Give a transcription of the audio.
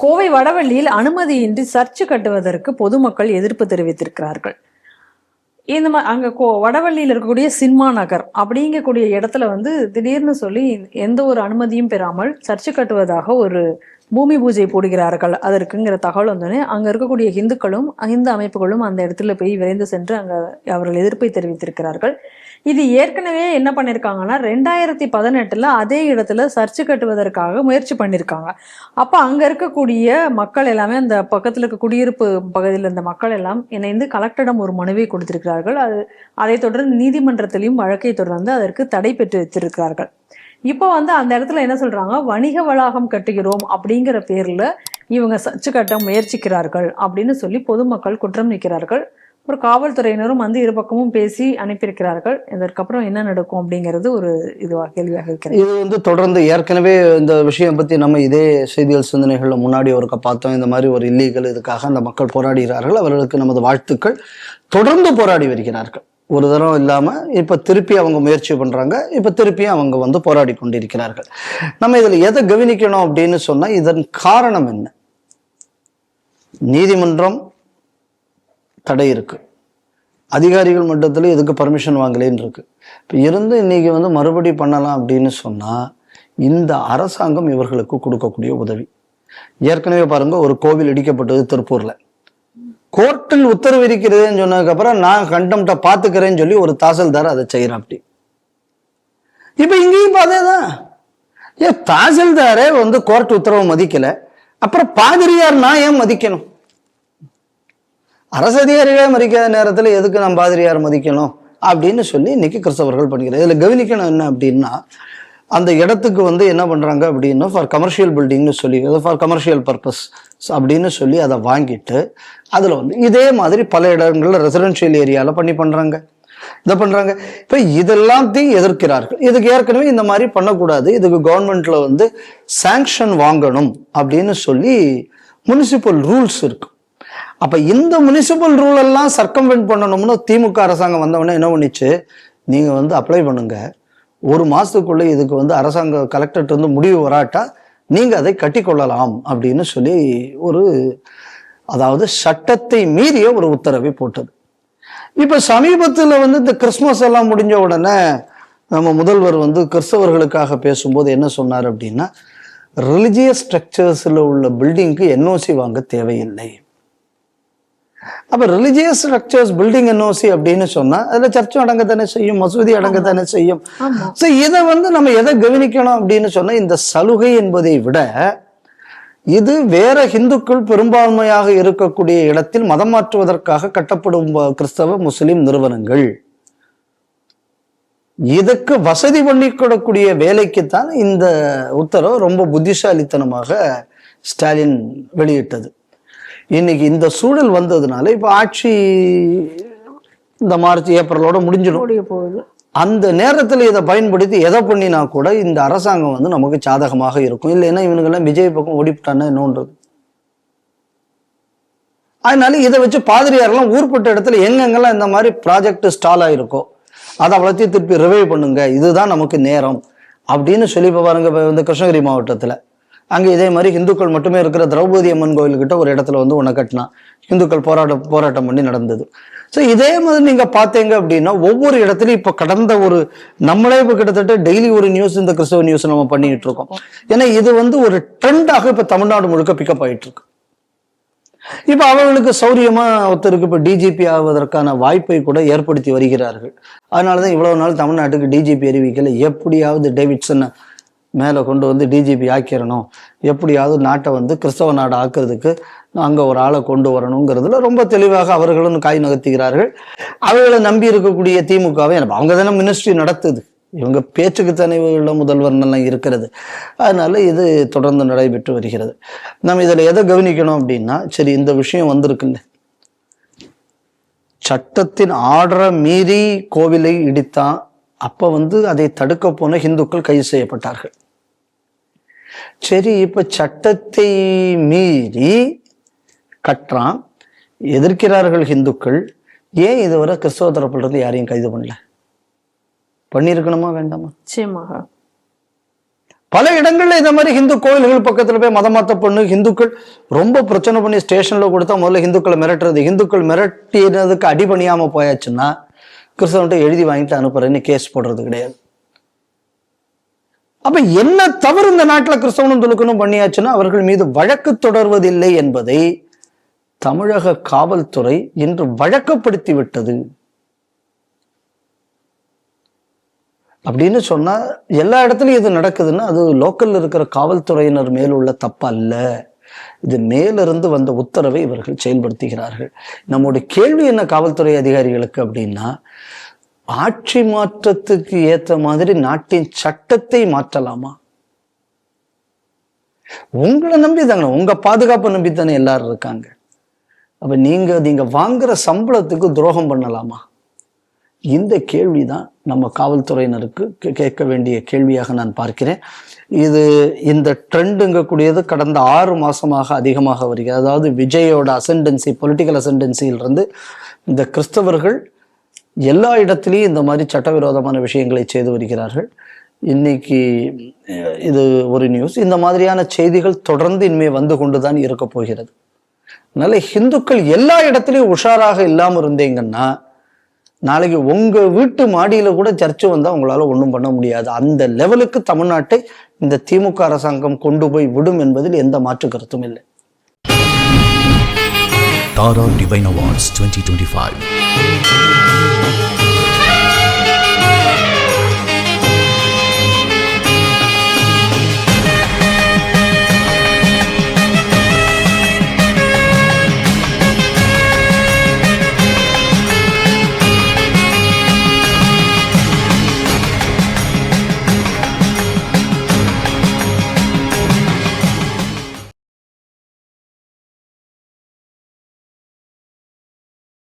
கோவை வடவள்ளியில் அனுமதியின்றி சர்ச்சு கட்டுவதற்கு பொதுமக்கள் எதிர்ப்பு தெரிவித்திருக்கிறார்கள். இந்த அங்க வடவள்ளியில் இருக்கக்கூடிய சின்மா நகர் அப்படிங்கக்கூடிய இடத்துல திடீர்னு சொல்லி எந்த ஒரு அனுமதியும் பெறாமல் சர்ச்சு கட்டுவதாக ஒரு பூமி பூஜை போடுகிறார்கள் அதற்குங்கிற தகவல் வந்தோடனே அங்க இருக்கக்கூடிய இந்துக்களும் இந்து அமைப்புகளும் அந்த இடத்துல போய் விரைந்து சென்று அங்க அவர்கள் எதிர்ப்பை தெரிவித்திருக்கிறார்கள். இது ஏற்கனவே என்ன பண்ணிருக்காங்கன்னா 2018 அதே இடத்துல சர்ச்சு கட்டுவதற்காக முயற்சி பண்ணிருக்காங்க. அப்ப அங்க இருக்கக்கூடிய மக்கள் எல்லாமே அந்த பக்கத்துல இருக்க குடியிருப்பு பகுதியில் இருந்த மக்கள் எல்லாம் இணைந்து கலெக்டரிடம் ஒரு மனுவை கொடுத்திருக்கிறார்கள். அதை தொடர்ந்து நீதிமன்றத்திலையும் வழக்கை தொடர்ந்து அதற்கு தடை பெற்று வச்சிருக்கிறார்கள். இப்போ அந்த இடத்துல என்ன சொல்றாங்க, வணிக வளாகம் கட்டுகிறோம் அப்படிங்கிற பேர்ல இவங்க சர்ச்சு கட்ட முயற்சிக்கிறார்கள் அப்படின்னு சொல்லி பொதுமக்கள் குற்றம் நிற்கிறார்கள். ஒரு காவல்துறையினரும் இரு பக்கமும் பேசி அனுப்பியிருக்கிறார்கள். இதற்கப்புறம் என்ன நடக்கும் அப்படிங்கிறது ஒரு கேள்வியாக இருக்கிறது. இது தொடர்ந்து ஏற்கனவே இந்த விஷயம் பத்தி நம்ம இதே செய்திகள் சிந்தனைகள்ல முன்னாடி ஒருக்க பார்த்தோம். இந்த மாதிரி ஒரு இல்லீகல் இதுக்காக அந்த மக்கள் போராடுகிறார்கள். அவர்களுக்கு நமது வாழ்த்துக்கள். தொடர்ந்து போராடி வருகிறார்கள். ஒரு தரம் இல்லாம இப்ப திருப்பி அவங்க முயற்சி பண்றாங்க. இப்ப திருப்பியும் அவங்க போராடி கொண்டிருக்கிறார்கள். நம்ம இதுல எதை கவனிக்கணும் அப்படின்னு சொன்னா, இதன் காரணம் என்ன? நீதிமன்றம் தடை இருக்கு, அதிகாரிகள் மட்டத்துல இதுக்கு பர்மிஷன் வாங்கலேன்னு இருக்கு. இப்ப இருந்து இன்னைக்கு மறுபடி பண்ணலாம் அப்படின்னு சொன்னா, இந்த அரசாங்கம் இவர்களுக்கு கொடுக்கக்கூடிய உதவி. ஏற்கனவே பாருங்க, ஒரு கோவில் இடிக்கப்பட்டது திருப்பூர்ல. கோர்ட்டில் உத்தரவு இருக்கிறதுன்னு சொன்னதுக்கு அப்புறம் நான் கண்டம்ட்ட பாத்துக்கிறேன்னு சொல்லி ஒரு தாசில்தார் அதை செய்யறான். அப்படி இப்ப இங்கேயும் அதேதான். ஏன் தாசில்தாரே கோர்ட் உத்தரவு மதிக்கல, அப்புறம் பாதிரியார் நான் ஏன் மதிக்கணும்? அரசு அதிகாரிகளே மதிக்காத நேரத்துல எதுக்கு நான் பாதிரியார் மதிக்கணும் அப்படின்னு சொல்லி இன்னைக்கு கிறிஸ்தவர்கள் பண்ணிக்கிறேன். இதுல கவனிக்கணும் என்ன அப்படின்னா, அந்த இடத்துக்கு என்ன பண்றாங்க அப்படின்னா, ஃபார் கமர்ஷியல் பில்டிங்னு சொல்லி, ஃபார் கமர்ஷியல் பர்பஸ் அப்படின்னு சொல்லி அதை வாங்கிட்டு அதுல இதே மாதிரி பல இடங்கள்ல ரெசிடென்ஷியல் ஏரியால பண்றாங்க, இதை பண்றாங்க. இப்ப இதெல்லாத்தையும் எதிர்க்கிறார்கள். இதுக்கு ஏற்கனவே இந்த மாதிரி பண்ணக்கூடாது, இதுக்கு கவர்மெண்ட்ல சாங்ஷன் வாங்கணும் அப்படின்னு சொல்லி முனிசிபல் ரூல்ஸ் இருக்கு. அப்ப இந்த முனிசிபல் ரூல் எல்லாம் சர்க்கம்வென்ட் பண்ணணும்னு திமுக அரசாங்கம் வந்தவொடனே என்ன பண்ணிச்சு, நீங்க அப்ளை பண்ணுங்க, ஒரு மாசத்துக்குள்ள இதுக்கு அரசாங்க கலெக்டர் முடிவு வராட்டா நீங்க அதை கட்டி கொள்ளலாம் அப்படின்னு சொல்லி அதாவது சட்டத்தை மீறிய ஒரு உத்தரவை போட்டது. இப்ப சமீபத்துல இந்த கிறிஸ்துமஸ் எல்லாம் முடிஞ்ச உடனே நம்ம முதல்வர் கிறிஸ்தவர்களுக்காக பேசும்போது என்ன சொன்னார் அப்படின்னா, ரிலிஜியஸ் ஸ்ட்ரக்சர்ஸ்ல உள்ள பில்டிங்க்கு என்ஓசி வாங்க தேவையில்லை. அப்ப ரிலிஜியஸ் ஸ்ட்ரக்சர்ஸ் பில்டிங் என்ஓசி அப்படின்னு சொன்னா அதுல சர்ச்சும் அடங்கத்தானே செய்யும், மசூதி அடங்கத்தானே செய்யும். சோ இதை நம்ம எதை கவனிக்கணும் அப்படின்னு சொன்னா, இந்த சலுகை என்பதை விட இது வேற இந்துக்கள் பெரும்பான்மையாக இருக்கக்கூடிய இடத்தில் மதம் மாற்றுவதற்காக கட்டப்படும் கிறிஸ்தவ முஸ்லிம் நிறுவனங்கள், இதுக்கு வசதி பண்ணிக்கூடக்கூடிய வேலைக்குத்தான் இந்த உத்தரவு ரொம்ப புத்திசாலித்தனமாக ஸ்டாலின் வெளியிட்டது. இன்னைக்கு இந்த சூழல் வந்ததுனால இப்ப ஆட்சி இந்த மார்ச் ஏப்ரலோட முடிஞ்சிடும். அந்த நேரத்துல இதை பயன்படுத்தி எதை பண்ணினா கூட இந்த அரசாங்கம் நமக்கு சாதகமாக இருக்கும். இல்லைன்னா இவனுங்கெல்லாம் விஜய் பக்கம் ஓடிவிட்டான்னா என்னன்றது. அதனால இதை வச்சு பாதிரியாரெல்லாம் ஊர்பட்ட இடத்துல எங்கெங்கெல்லாம் இந்த மாதிரி ப்ராஜெக்ட் ஸ்டால் ஆயிருக்கோ அதை அவ்வளோத்தையும் திருப்பி ரிவைவ் பண்ணுங்க, இதுதான் நமக்கு நேரம் அப்படின்னு சொல்லி பாருங்க. கிருஷ்ணகிரி மாவட்டத்துல அங்கே இதே மாதிரி இந்துக்கள் மட்டுமே இருக்கிற திரௌபதி அம்மன் கோயில்கிட்ட ஒரு இடத்துல ஒன்று கட்டினா இந்துக்கள் போராட்டம் பண்ணி நடந்தது. ஸோ இதே மாதிரி நீங்க பார்த்தீங்க அப்படின்னா ஒவ்வொரு இடத்துலையும் இப்ப கடந்த நம்மளே இப்ப கிட்டத்தட்ட டெய்லி ஒரு நியூஸ் இந்த கிறிஸ்தவ நியூஸ் நம்ம பண்ணிட்டு இருக்கோம். ஏன்னா இது ஒரு ட்ரெண்டாக இப்ப தமிழ்நாடு முழுக்க பிக்கப் ஆயிட்டு இருக்கு. இப்ப அவர்களுக்கு சௌரியமா ஒருத்தருக்கு இப்ப டிஜிபி ஆவதற்கான வாய்ப்பை கூட ஏற்படுத்தி வருகிறார்கள். அதனாலதான் இவ்வளவு நாள் தமிழ்நாட்டுக்கு டிஜிபி அறிவிக்கல. எப்படியாவது டேவிட்சன் மேலே கொண்டு டிஜிபி ஆக்கிடணும், எப்படியாவது நாட்டை கிறிஸ்தவ நாடு ஆக்குறதுக்கு அங்கே ஒரு ஆளை கொண்டு வரணுங்கிறதுல ரொம்ப தெளிவாக அவர்களும் காய் நகர்த்துகிறார்கள். அவர்களை நம்பி இருக்கக்கூடிய திமுகவை அவங்க தானே மினிஸ்ட்ரி நடத்துது, இவங்க பேச்சுக்கு தானே முதல்வர் எல்லாம் இருக்கிறது. அதனால இது தொடர்ந்து நடைபெற்று வருகிறது. நம்ம இதில் எதை கவனிக்கணும் அப்படின்னா, சரி இந்த விஷயம் வந்திருக்குல்ல, சட்டத்தின் ஆர்டரை மீறி கோவிலை இடித்தான். அப்ப அதை தடுக்க போன இந்துக்கள் கைது செய்யப்பட்டார்கள். சரி, இப்ப சட்டத்தை மீறி கட்டுறான், எதிர்க்கிறார்கள் இந்துக்கள். ஏன் இதுவரை கிறிஸ்தவ தரப்புல இருந்து யாரையும் கைது பண்ணல? பண்ணிருக்கணுமா வேண்டாமா? நிச்சயமாக. பல இடங்கள்ல இந்த மாதிரி இந்து கோயில்கள் பக்கத்துல போய் மதம் மாத்த பொண்ணு, இந்துக்கள் ரொம்ப பிரச்சனை பண்ணி ஸ்டேஷன்ல கொடுத்தா முதல்ல இந்துக்களை மிரட்டுறது, இந்துக்கள் மிரட்டினதுக்கு அடிபணியாம போயாச்சுன்னா கிறிஸ்தவன்ட்ட எழுதி வாங்கிட்டு அனுப்புறேன்னு கேஸ் போடுறது கிடையாது. அப்ப என்ன தவறு இந்த நாட்டுல கிறிஸ்தவனும் துலுக்கணும் பண்ணியாச்சுன்னா அவர்கள் மீது வழக்கு தொடர்வதில்லை என்பதை தமிழக காவல்துறை இன்று வழக்கப்படுத்தி விட்டது. அப்படின்னு சொன்னா எல்லா இடத்துலயும் இது நடக்குதுன்னா அது லோக்கல்ல இருக்கிற காவல்துறையினர் மேல் உள்ள தப்பு அல்ல, இது மேலிருந்து வந்த உத்தரவை இவர்கள் செயல்படுத்துகிறார்கள். நம்முடைய கேள்வி என்ன காவல்துறை அதிகாரிகளுக்கு அப்படின்னா, ஆட்சி மாற்றத்துக்கு ஏற்ற மாதிரி நாட்டின் சட்டத்தை மாற்றலாமா? உங்களை நம்பி தாங்க, உங்க பாதுகாப்பை நம்பி தானே எல்லாரும் இருக்காங்க. அப்ப நீங்க வாங்குற சம்பளத்துக்கு துரோகம் பண்ணலாமா? இந்த கேள்விதான் நம்ம காவல்துறையினருக்கு கேட்க வேண்டிய கேள்வியாக நான் பார்க்கிறேன். இந்த ட்ரெண்டுங்கக்கூடியது கடந்த 6 மாசமாக அதிகமாக வருகிறது. அதாவது விஜயோட அசெண்டன்சி, பொலிட்டிக்கல் அசெண்டன்சியிலிருந்து இந்த கிறிஸ்தவர்கள் எல்லா இடத்துலையும் இந்த மாதிரி சட்டவிரோதமான விஷயங்களை செய்து வருகிறார்கள். இன்னைக்கு இது ஒரு நியூஸ். இந்த மாதிரியான செய்திகள் தொடர்ந்து இனிமே வந்து கொண்டுதான் இருக்க போகிறது. அதனால இந்துக்கள் எல்லா இடத்துலையும் உஷாராக இல்லாம இருந்தீங்கன்னா நாளைக்கு உங்க வீட்டு மாடியில கூட சர்ச்சு வந்தா உங்களால ஒன்றும் பண்ண முடியாது. அந்த லெவலுக்கு தமிழ்நாட்டை இந்த திமுக அரசாங்கம் கொண்டு போய் விடும் என்பதில் எந்த மாற்று கருத்தும் இல்லை. Tara Divine Awards 2025.